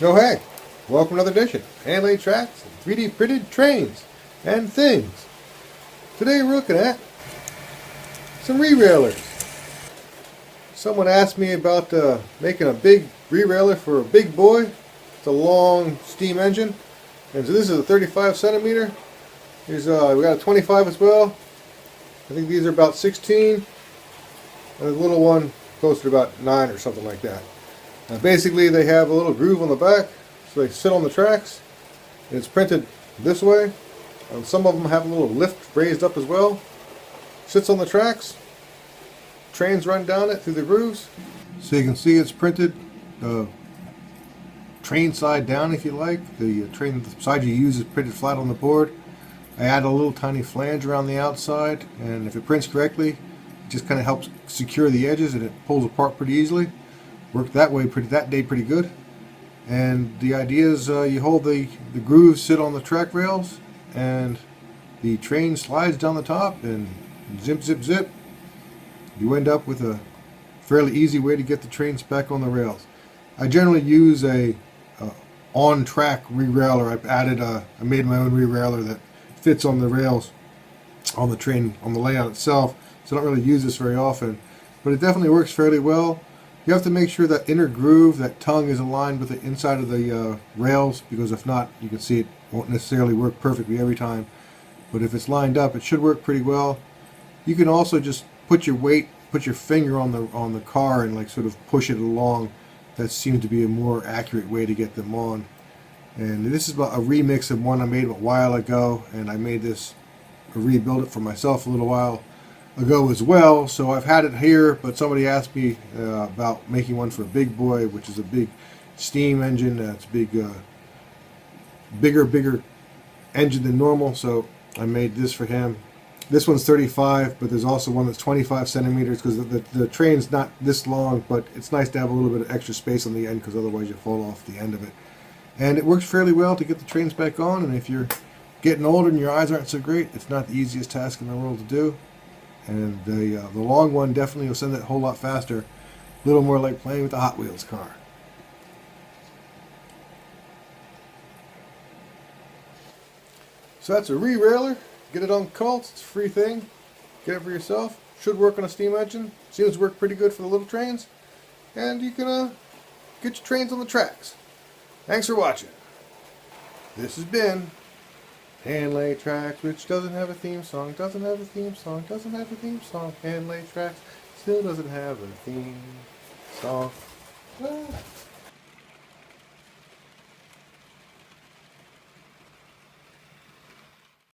Oh hey, welcome to another edition of hand-laid tracks and 3D printed trains and things. Today we're looking at some Rerailers. Someone asked me about making a big Rerailer for a big boy. It's a long steam engine, and so this is a 35 centimeter. Here's we got a 25 as well. I think these are about 16, and the little one closer to about 9 or something like that. Basically, they have a little groove on the back, so they sit on the tracks. And it's printed this way. Some of them have a little lift raised up as well. Sits on the tracks. Trains run down it through the grooves. So you can see it's printed train side down if you like. The train side you use is printed flat on the board. I add a little tiny flange around the outside, and if it prints correctly, it just kind of helps secure the edges and it pulls apart pretty easily. Worked that way that day pretty good. And the idea is you hold the grooves sit on the track rails, and the train slides down the top, and zip zip zip, you end up with a fairly easy way to get the trains back on the rails. I generally use a on-track Rerailer. I made my own Rerailer that fits on the rails on the train, on the layout itself, so I don't really use this very often, but it definitely works fairly well. You have to make sure that inner groove, that tongue, is aligned with the inside of the rails, because if not, you can see it won't necessarily work perfectly every time. But if it's lined up, it should work pretty well. You can also just put your finger on the car and like sort of push it along. That seems to be a more accurate way to get them on. And this is a remix of one I made a while ago, and I made this, rebuild it for myself a little while ago as well. So I've had it here, but somebody asked me about making one for a big boy, which is a big steam engine. It's bigger engine than normal, so I made this for him. This one's 35, but there's also one that's 25 centimeters because the train's not this long, but it's nice to have a little bit of extra space on the end because otherwise you fall off the end of it. And it works fairly well to get the trains back on, and if you're getting older and your eyes aren't so great, it's not the easiest task in the world to do. And the long one definitely will send it a whole lot faster. A little more like playing with a Hot Wheels car. So that's a Rerailer. Get it on Cults. It's a free thing. Get it for yourself. Should work on a steam engine. Seems to work pretty good for the little trains. And you can get your trains on the tracks. Thanks for watching. This has been Hand-Laid Tracks, which doesn't have a theme song, doesn't have a theme song, doesn't have a theme song. Hand-Laid Tracks still doesn't have a theme song.